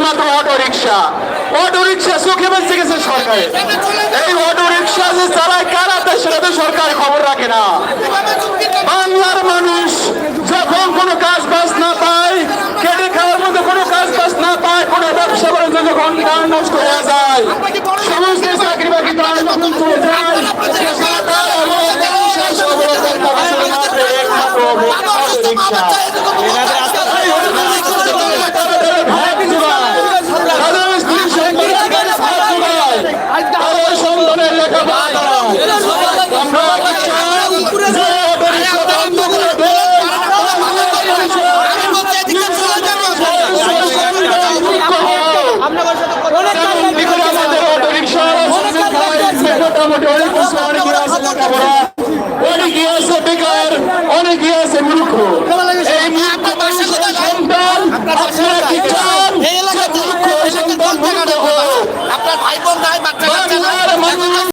মাত্র auto rickshaw চোখে বেঁচে গেছে সরকারের। এই অটো রিক্সা যে চালায় কারা সেটা তো সরকার খবর রাখে না। বাংলার মানুষ যখন কোনো কাজ বাজ না পায়, কেটে খাওয়ার মধ্যে কোনো কাজ বাজ না পায়, কোনো ব্যবসা বাণিজ্য যখন প্রাণ নষ্ট হয়ে যায়, সমস্ত চাকরি বাকরি প্রাণ যখন চলে যায়, অনেকে আছে বেকার, অনেকে আছে মূর্খ। এই মূর্খ মানুষের সন্তান আপনারা কি চান? আপনার ভাই বোন নাই, বাচ্চা